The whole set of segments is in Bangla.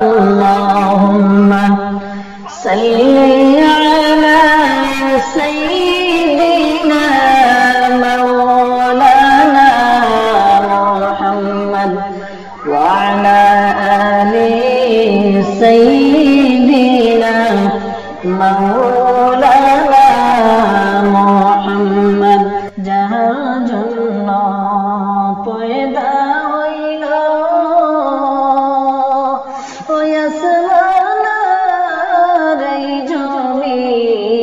اللهم صل على سيدنا مولانا محمد وعلى آل سيدنا مولانا محمد যাহার জন্য পয়দা হইল ওই আসমানের এই জমিন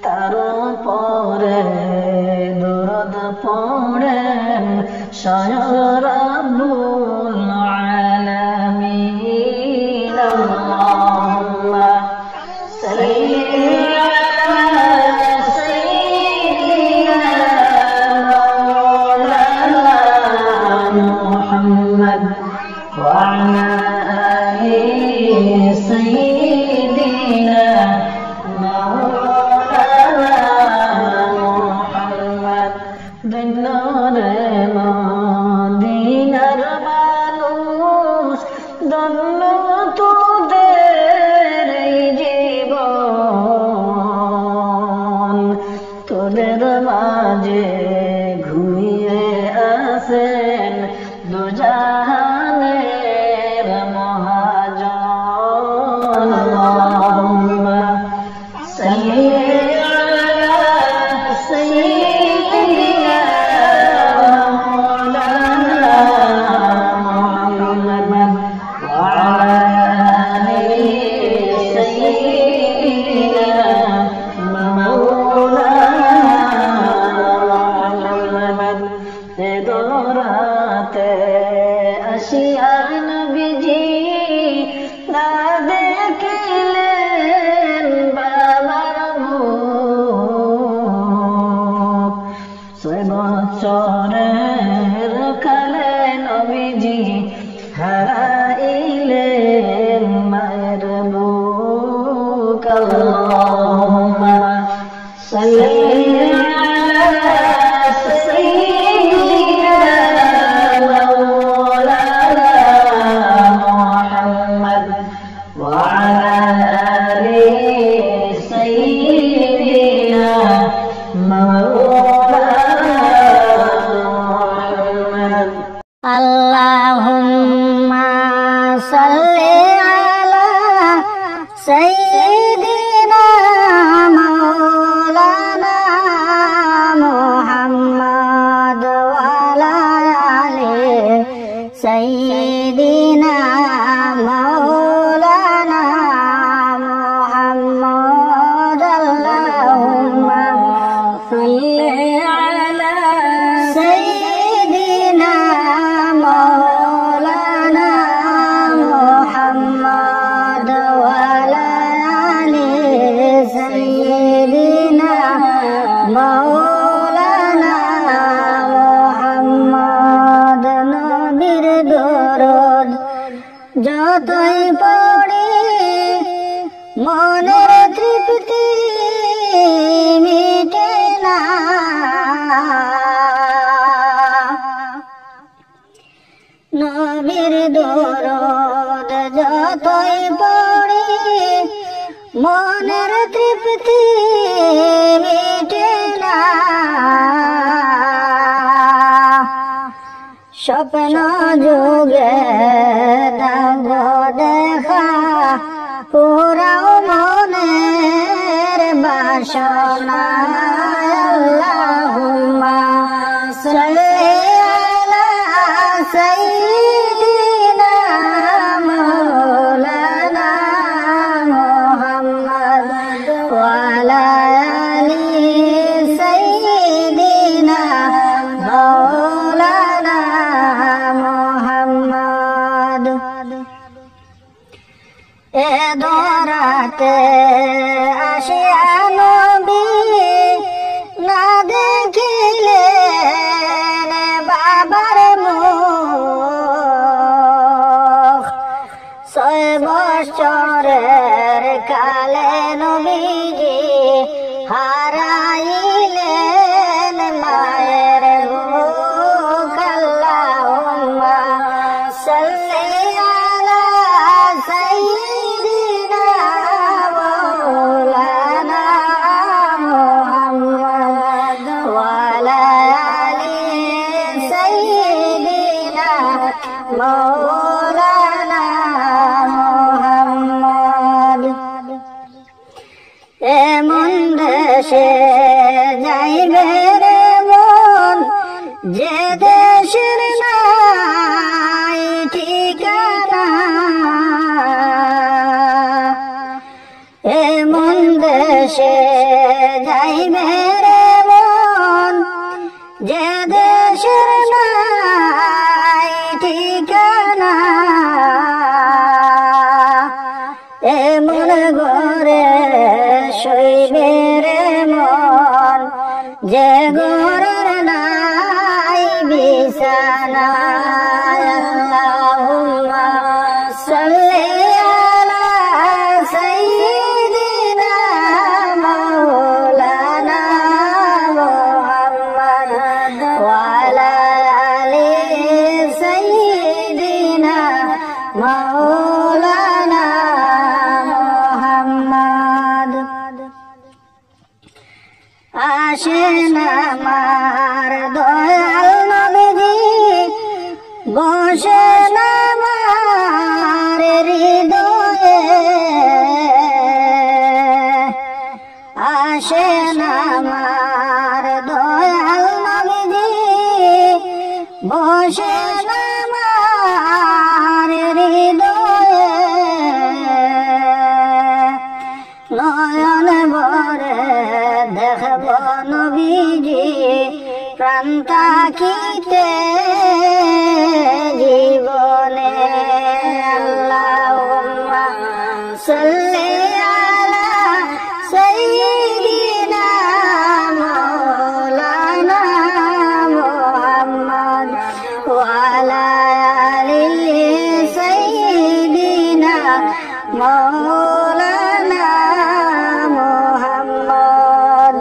তার উপরে দরুদ পড়েন স্বয়ং রব্বুল আলামিন আল্লাহুম্মা সাল্লি وعلى آل سيدنا مولانا محمد ধন্য মদিনার মানুষ ধন্য তোদের এই জীবন তোদের মাঝে ঘুমিয়ে আসেন দুজাহানের মহাজন আল্লাহুম্মা সাল্লি আলা সাইয়্যিদিনা মাওলানা মুহাম্মাদ ওয়া আলা আলি সাইয়্যিদিনা মাওলানা মুহাম্মাদ দরাতে আসিয়া নবীজি না দেখিলেন বাবার মুখ 6 বছরের কালে নবীজি হারাইলেন মায়ের বুক আল্লাহুম্মা সাল্লি Allahumma salli ala sayyidina maulana Muhammad wa ala ali sayyidina maulana Muhammad Allahumma salli ala sayyidina মৌলানা মুহাম্মদ নবীর দরদ যতই পড়ি মনের তৃপ্তি মিটে না নবীর দরদ যতই পড়ি মনের তৃপ্তি মিটে না স্বপ্ন যুগে দাগ দেখা পুরাও মনের বাসনা আল্লাহুম্মা সাল্লি আলা সাইয়্যিদিনা মাওলানা মুহাম্মদ ওয়া আলা আলি সাইয়্যিদিনা মাওলানা মুহাম্মদ এ দরাতে আসিয়া নবী না দেখিলেন বাবার মুখ 6 বছরের কালে নবীজি হারাইলেন মায়ের বুক আল্লাহুম্মা সাল্লি মৌলানা মুহাম্মদ। এমন দেশে যাইবে রে মন, যে দেশের নাই ঠিকানা। এমন দেশে যাইবে রে মন, যে দেশের নাই ঠিকানা। এমন ঘরে শৈবে রে মন, যে ঘরের নাই বিছানা। আল্লাহুম্মা সাল্লি আলা সাইয়্যিদিনা মাওলানা মুহাম্মদ ওয়া আলা আলি সাইয়্যিদিনা মাওলানা মুহাম্মদ। আসেন আমার দয়াল নবীজি, বসেন আমার হৃদয়ে। আসেন আমার দয়াল নবীজি, বসেন আমার হৃদয়ে। নয়ন ভরে দেখব নবীজি, প্রাণ থাকিতে জীবনে। আল্লাহুম্মা সাল্লি আলা সাইয়্যিদিনা মাওলানা মুহাম্মদ ওয়া আলা আলি সাইয়্যিদিনা মাওলানা মুহাম্মদ।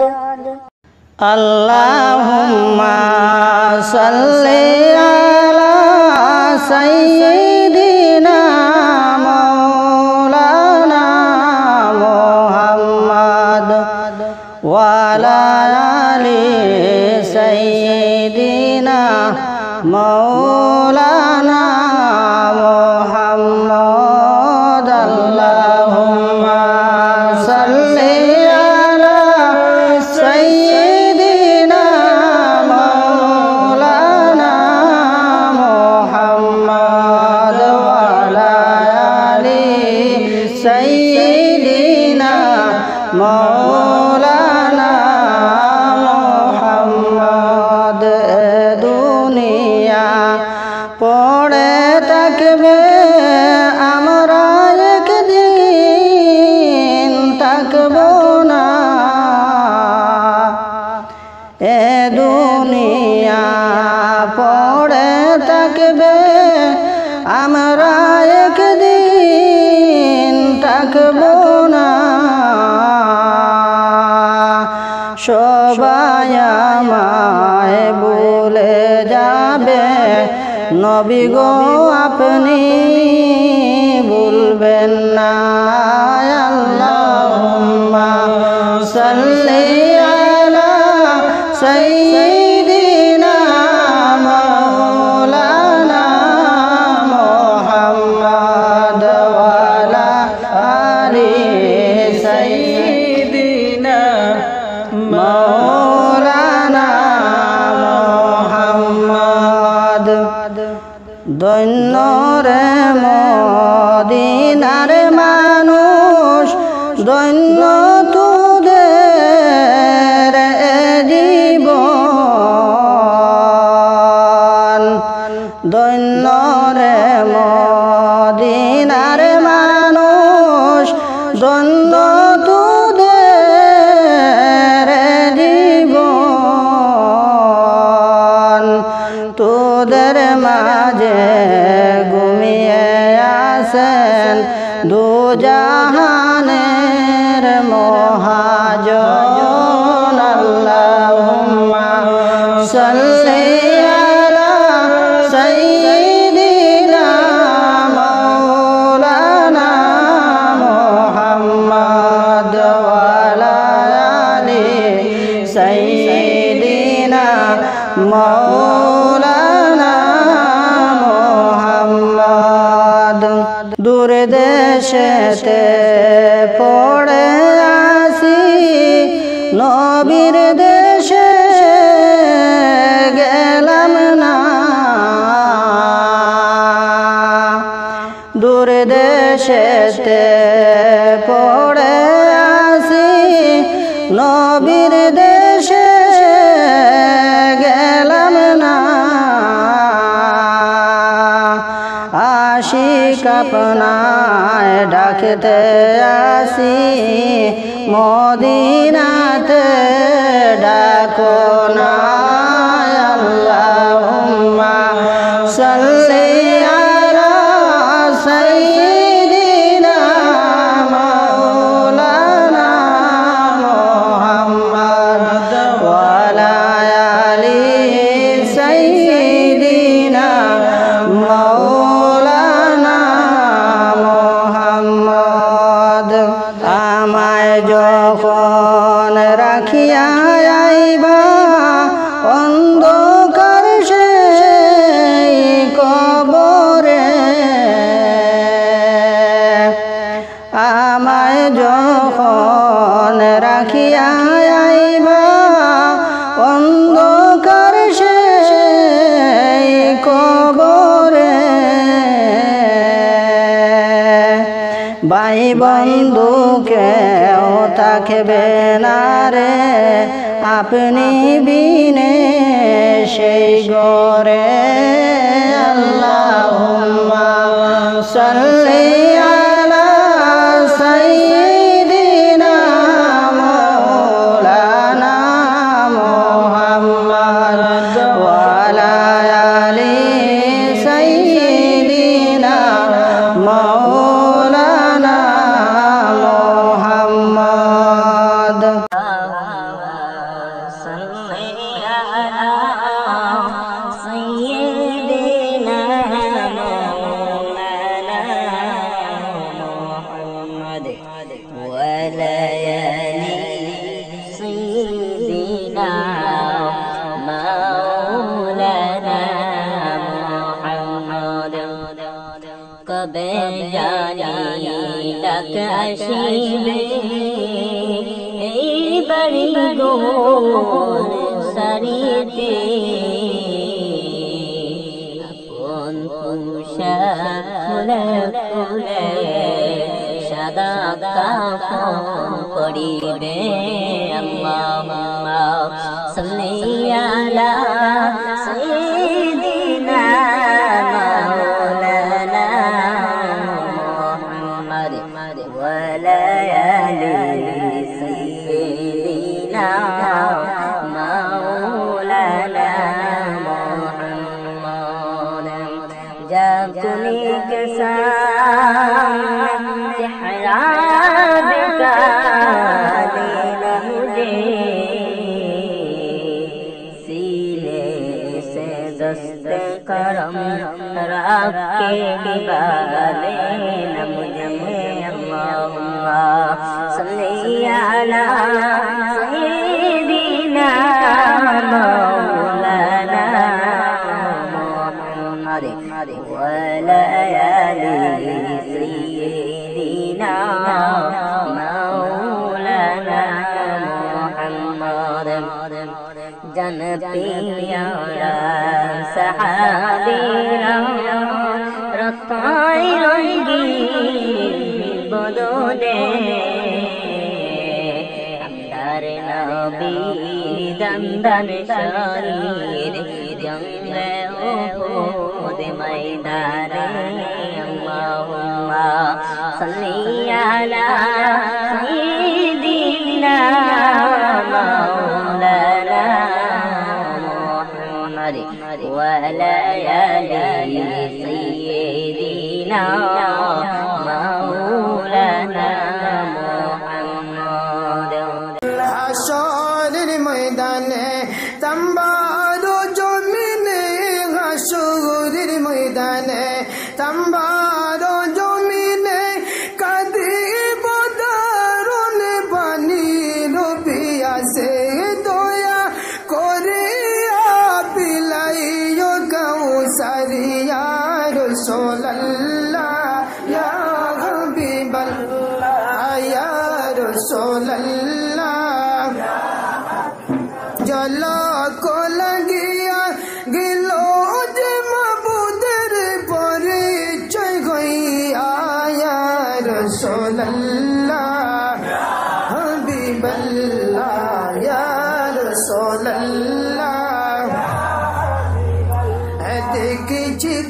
আল্লাহুম্মা সাল্লি আলা সাইয়্যিদিনা মাওলানা মুহাম্মদ ওয়া আলা আলি সাইয়্যিদিনা মাওলানা মুহাম্মদ। আল্লাহুম্মা সাল্লি আলা সাইয়্যিদিনা মাওলানা মুহাম্মদ ওয়া আলা আলি সাইয়্যিদিনা মাওলানা মুহাম্মদ। দুনিয়া পড়ে থাকবে, আমরা একদিন থাকব না। এ দুনিয়া পড়ে থাকবে, আমরা একদিন থাকব না। সবাই আমায় ভুলে যাবে, নবী গো আপনি ভুলবেন না। আল্লাহুম্মা সাল্লি আলা সাইয়্যিদিনা মাওলানা মুহাম্মদ ওয়া আলা আলি সাইয়্যিদিনা মাওলানা মুহাম্মদ। ধন্য রে মদিনার মানুষ, ধন্য তোদের জীবন। ধন্য রে মদিনার মানুষ, ধন্য তোদের জীবন। তোদের মাঝে ঘুমিয়ে আসেন দু জাহানের মহাজন। আল্লাহুম্মা সাল্লি আলা সাইয়্যিদিনা মাওলানা মুহাম্মদ ওয়া আলা আলি সাইয়্যিদিনা মাওলানা মুহাম্মদ। দূর দেশেতে পড়ে আসি নবীর দেশে গেলাম না দূর দেশেতে পড়ে আসি নবীর দেশে গেলাম না আশিক আপনায় ডাকতে আসি মদিনাতে ডাকো না আল্লাহুম্মা সাল্লি আলা সাইয়্যিদিনা মাওলানা মুহাম্মদ ওয়া আলা আলি সাইয়্যিদিনা মাওলানা মুহাম্মদ আমায় যখন রাখিয়া আইবা অন্ধকার সেই কবরে আমায় যখন রাখিয়া আইবা অন্ধকার সেই কবরে ভাই বন্ধু কেউ থাকবে না রে আপনি বিনে সেই ঘরে আল্লাহুম্মা সাল্লি আলা সাইয়্যিদিনা মাওলানা মুহাম্মদ ওয়া আলা আলি সাইয়্যিদিনা মাওলানা মুহাম্মদ কবে জানি ডাক আসিবে এই বাড়ি গোর সারিতে আপন পোশাক খুলে খুলে সাদা কাফন পরিবে আল্লাহুম্মা সাল্লি আলা সাইয়্যিদিনা के सामने चेहरा बिका देना मुझे सीने से दस्त करम रख के दिवा लेना मुझे अल्लाहुम्मा सल्ली अला सय्यिदिना मौलाना मुहम्मद وعلى آل سيدنا مولانا محمد جن پیارا صحابیرا رتائی رنگی بدو دے امدار نبی دندن شریر جنگ احد मैदाने अल्लाहुम्मा सल्ली अला सय्यिदिना मौलाना मुहम्मद व अला आलि सय्यिदिना मौलाना मुहम्मद हाशरेर मैदाने तंबारो जमीने हाशरेर मैदाने तंबारो जमीने कादिब दारुन पानी लोभिया से दया कोरिया पिलाइयो कौसरिया रसूलल्लाह या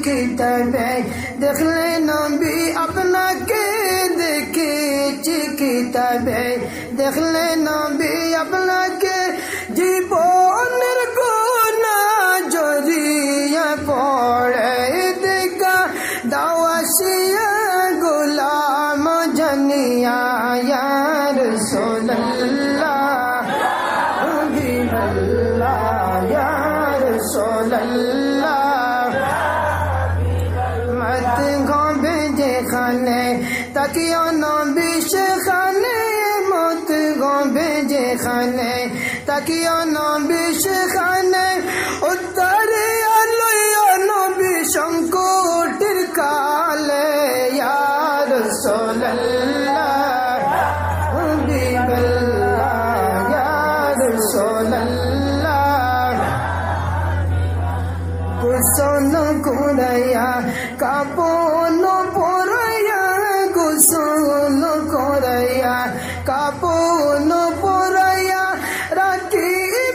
কিতাবে দেখলে নবী আপনাকে দেখেছি কিতাবে দেখলে নবী আপনাকে জীবনের গুনাহ জড়িয়ে পড়ে দেখা দাওয়াসিয়া গোলাম জানিয়া ইয়া রাসূলুল্লাহ হাবিবাল্লাহ ইয়া রাসূলুল্লাহ मत गोबे जे खाने तकियो नबी शेखाने मत गोबे जे खाने तकियो नबी शेखाने उत्तरे आलोया नबी शंकोटिर काले या रसूलल्लाह हबीबल्लाह या रसूलल्लाह Kusono koraya, kapono poraya, kusono koraya, kapono poraya, rati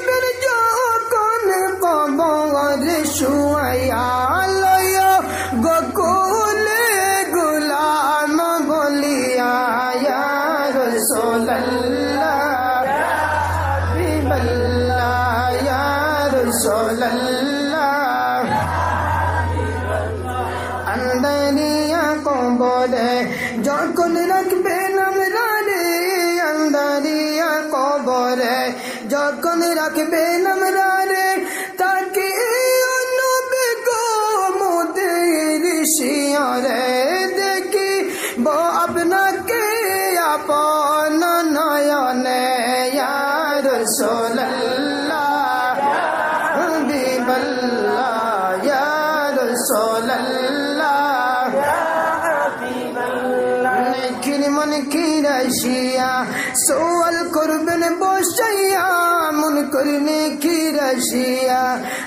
berjo kon kabor shuaya, loyo gokule gulam boliya ya Rasulallah, Habiballah ya Rasulallah. Andariya को बोले जौन रखबे नमराने अंदरिया को बोले जौन रखबे नमराने ताकि नबी को मुदेरी शियारे देखी वो अपना के अपन नयने या रसूलल्लाह हबीबल्लाह या रसूलल्लाह मन की रशिया सोअल कुर्बन बोशैया मुन करने की रशिया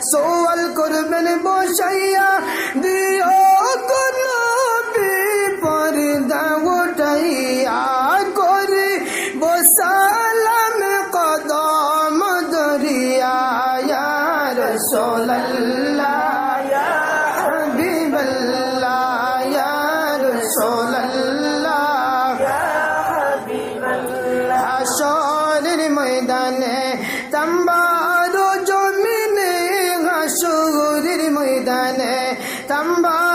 सोअल कुर्बन बोशैया दियो को नबी पर्दा उठैया कोरी वो सलाम कदम दरिया या रसूलल्लाह या हबीबल्लाह या रसूलल्लाह হাশরের ময়দানে তাম্বারো জমিনে হাশরের ময়দানে তাম্বা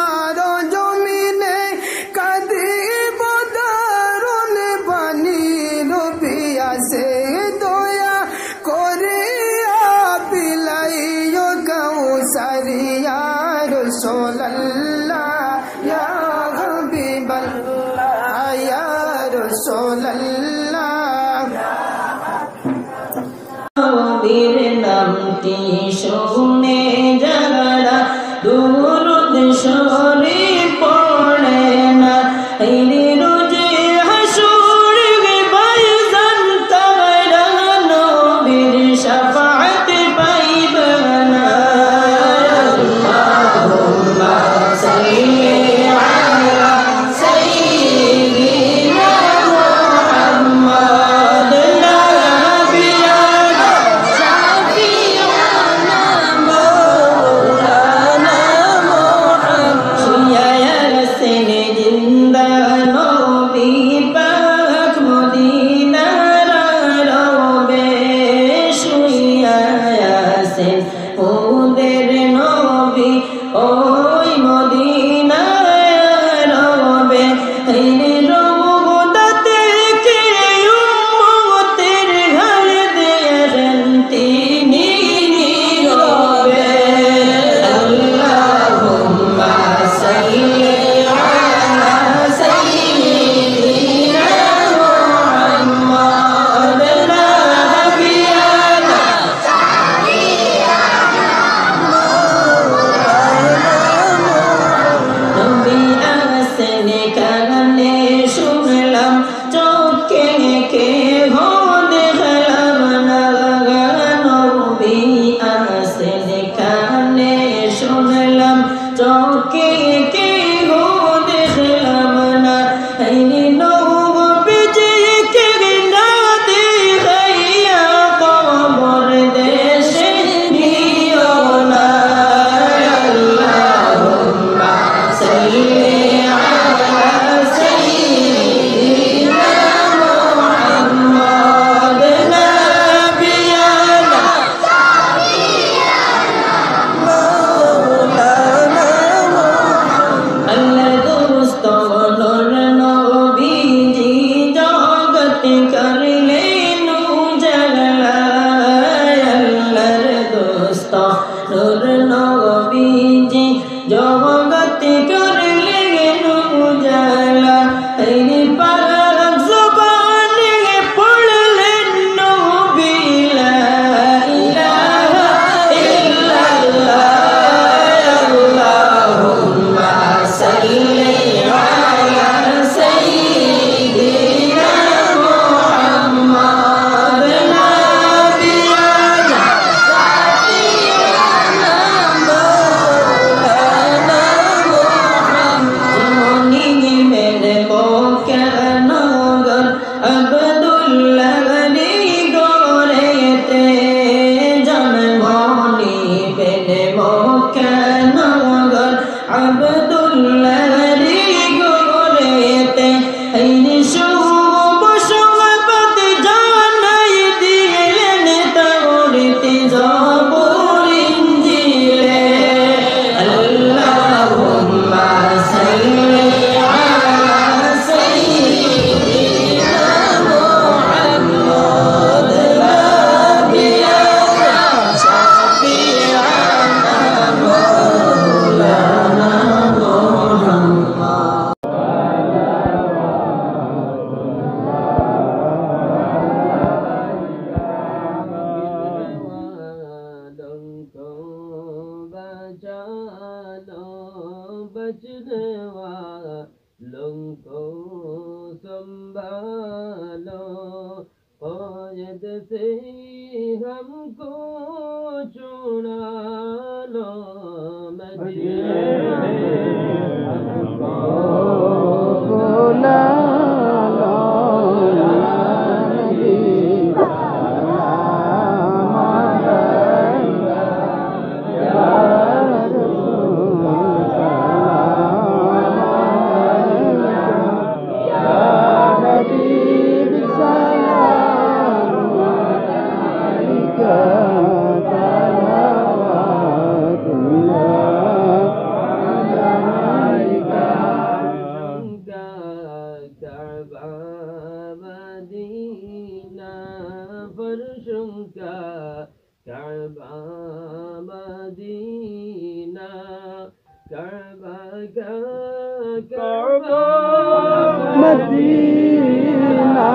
मदीना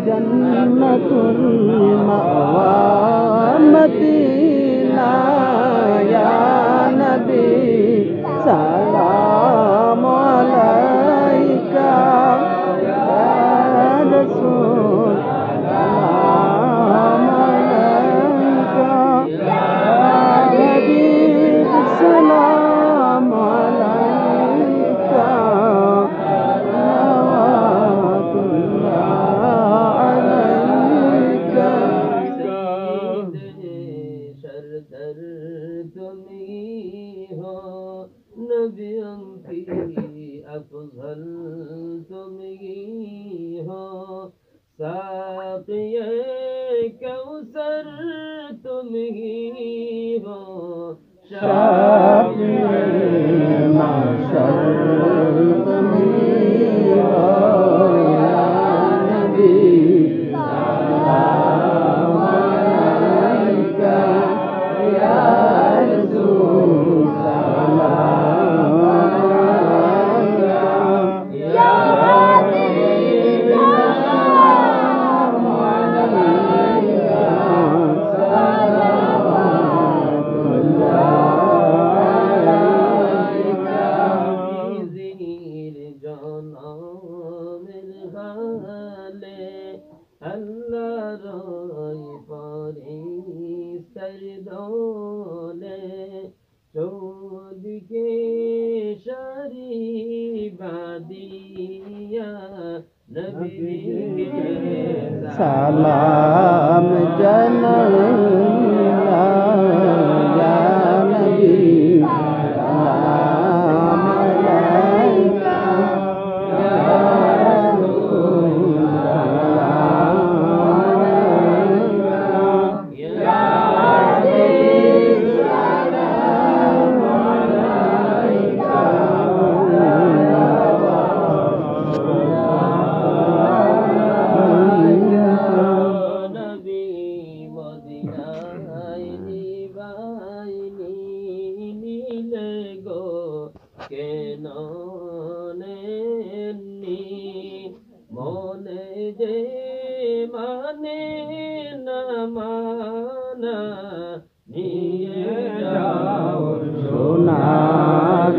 जन्नतुल मअवा मदीना या नबी सलाम अलैका या रसूल सलाम अलैका या हबीब सलाम अलैका शरदर तुम्ही हो नबियों की अफजल तुम्ही हो साक़िए कौसर तुम्ही हो शाफ़िए महशर तुम्ही हो या नबी सलाम अलैका या रसूल सलाम अलैका या हबीब सलाम अलैका ज़ीर जाना मेरे हाले अल्लाह रोई पारी सरदोले चौद के शरी बादिया नबी सलाम जनला या नबी सलाम अलैका या रसूल सलाम अलैका या हबीब सलाम अलैका नबी मदीनाय निबाइनी नीले गो केननी মনে যে মানে না মানা নিয়ে যাও সোনার